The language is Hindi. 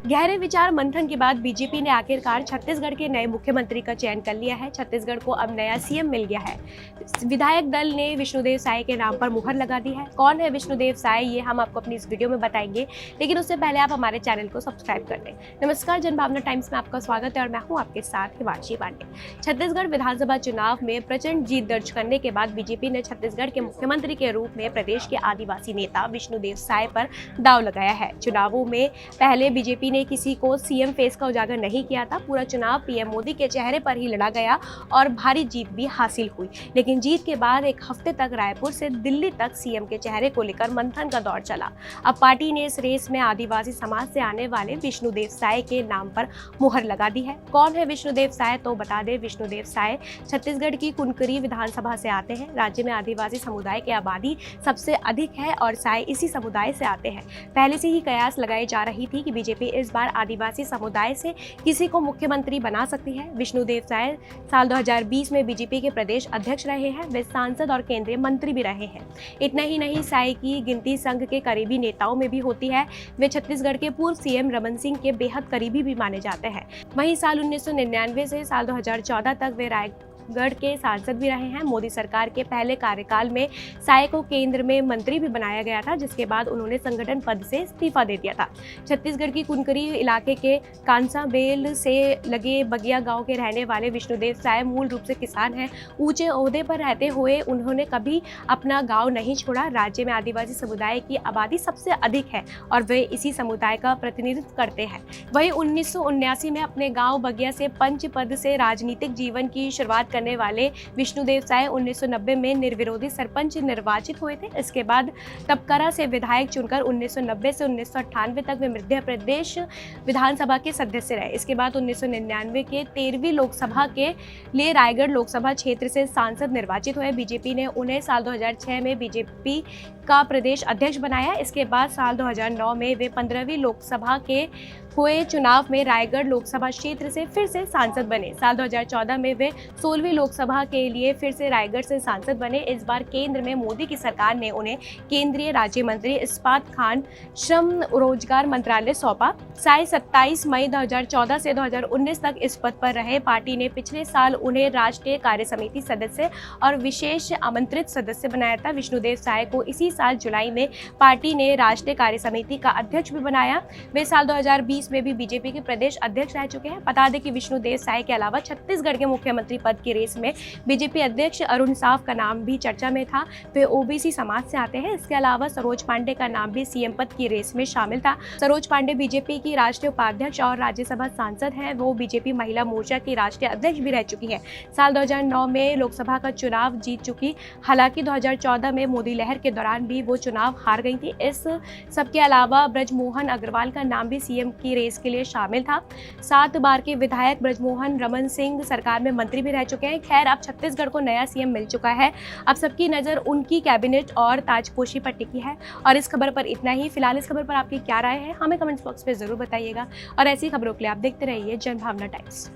गहरे विचार मंथन के बाद बीजेपी ने आखिरकार छत्तीसगढ़ के नए मुख्यमंत्री का चयन कर लिया है। छत्तीसगढ़ को अब नया सीएम मिल गया है। विधायक दल ने विष्णुदेव साय के नाम पर मुहर लगा दी है। कौन है विष्णुदेव साय, ये हम आपको अपनी इस वीडियो में बताएंगे, लेकिन उससे पहले आप हमारे चैनल को सब्सक्राइब कर दें। नमस्कार, जनभावना टाइम्स में आपका स्वागत है और मैं हूं आपके साथ हिमांशी पांडे। छत्तीसगढ़ विधानसभा चुनाव में प्रचंड जीत दर्ज करने के बाद बीजेपी ने छत्तीसगढ़ के मुख्यमंत्री के रूप में प्रदेश के आदिवासी नेता विष्णुदेव साय पर दांव लगाया है। चुनावों में पहले बीजेपी ने किसी को सीएम फेस का उजागर नहीं किया था। पूरा चुनाव पीएम मोदी के चेहरे पर ही लड़ा गया और भारी जीत भी हासिल हुई। लेकिन जीत के बाद एक हफ्ते तक रायपुर से दिल्ली तक सीएम के चेहरे को लेकर मंथन का दौर चला। अब पार्टी ने इस रेस में आदिवासी समाज से आने वाले विष्णुदेव साय के नाम पर मुहर लगा दी है। कौन है विष्णुदेव साय, तो बता दें, विष्णुदेव साय छत्तीसगढ़ की कुनकुरी विधानसभा से आते हैं। राज्य में आदिवासी समुदाय की आबादी सबसे अधिक है और साय इसी समुदाय से आते हैं। पहले से ही कयास लगाई जा रही थी कि बीजेपी इस बार आदिवासी समुदाय से किसी को मुख्यमंत्री बना सकती है। विष्णुदेव साय साल 2020 में बीजेपी के प्रदेश अध्यक्ष रहे हैं। वे सांसद और केंद्रीय मंत्री भी रहे हैं। इतना ही नहीं, साय की गिनती संघ के करीबी नेताओं में भी होती है। वे छत्तीसगढ़ के पूर्व सीएम रमन सिंह के बेहद करीबी भी माने जाते हैं। वहीं साल 1999 से साल 2014 तक वे रायगढ़ के सांसद भी रहे हैं। मोदी सरकार के पहले कार्यकाल में साय को केंद्र में मंत्री भी बनाया गया था, जिसके बाद उन्होंने संगठन पद से इस्तीफा दे दिया था। छत्तीसगढ़ की कुनकुरी इलाके के कांसाबेल से लगे बगिया गांव के रहने वाले विष्णुदेव साय मूल रूप से किसान हैं। ऊंचे ओहदे पर रहते हुए उन्होंने कभी अपना गांव नहीं छोड़ा। राज्य में आदिवासी समुदाय की आबादी सबसे अधिक है और वे इसी समुदाय का प्रतिनिधित्व करते हैं। वहीं 1979 में अपने गाँव बगिया से पंच पद से राजनीतिक जीवन की शुरुआत करने वाले विष्णुदेव साय 1990 में निर्विरोधी सरपंच निर्वाचित हुए थे। इसके बाद तपकरा से विधायक चुनकर 1990 से 1998 तक वे मध्य प्रदेश विधानसभा के सदस्य रहे। इसके बाद 1999 के 13वीं लोकसभा के लिए रायगढ़ लोकसभा क्षेत्र से सांसद निर्वाचित हुए। बीजेपी ने उन्हें साल 2006 में बीजेपी का प्रदेश अध्यक्ष बनाया। इसके बाद साल 2009 में वे 15वीं लोकसभा के हुए चुनाव में रायगढ़ लोकसभा क्षेत्र से फिर से सांसद बने। साल 2014 में वे 16वीं लोकसभा के लिए फिर से रायगढ़ से सांसद बने। इस बार केंद्र में मोदी की सरकार ने उन्हें केंद्रीय राज्य मंत्री इस्पात खान श्रम रोजगार मंत्रालय सौंपा। साय 27 मई 2014 से 2019 तक इस पद पर रहे। पार्टी ने पिछले साल उन्हें राष्ट्रीय कार्य समिति सदस्य और विशेष आमंत्रित सदस्य बनाया था। विष्णुदेव साय को इसी साल जुलाई में पार्टी ने राष्ट्रीय कार्य समिति का अध्यक्ष भी बनाया। वे साल 2020 में भी बीजेपी के प्रदेश अध्यक्ष रह चुके हैं। बता दें कि विष्णुदेव साय के अलावा छत्तीसगढ़ के मुख्यमंत्री पद की रेस में बीजेपी अध्यक्ष अरुण साव का नाम भी चर्चा में था। वे ओबीसी समाज से आते हैं। इसके अलावा सरोज पांडे का नाम भी सीएम पद की रेस में शामिल था। सरोज पांडे बीजेपी की राष्ट्रीय उपाध्यक्ष और राज्यसभा सांसद हैं। वो बीजेपी महिला मोर्चा की राष्ट्रीय अध्यक्ष भी रह चुकी हैं। साल 2009 में लोकसभा का चुनाव जीत चुकी। हालांकि 2014 में मोदी लहर के दौरान भी वो चुनाव हार गई थी। इस सबके अलावा ब्रजमोहन अग्रवाल का नाम भी सीएम की रेस के लिए शामिल था। 7 बार के विधायक ब्रजमोहन रमन सिंह सरकार में मंत्री भी रह चुके हैं। खैर, अब छत्तीसगढ़ को नया सीएम मिल चुका है। अब सबकी नजर उनकी कैबिनेट और ताजपोशी पर टिकी है। और इस खबर पर इतना ही। फिलहाल इस खबर पर आपकी क्या राय है, हमें कमेंट बॉक्स में जरूर बताइएगा और ऐसी खबरों के लिए आप देखते रहिए जनभावना टाइम्स।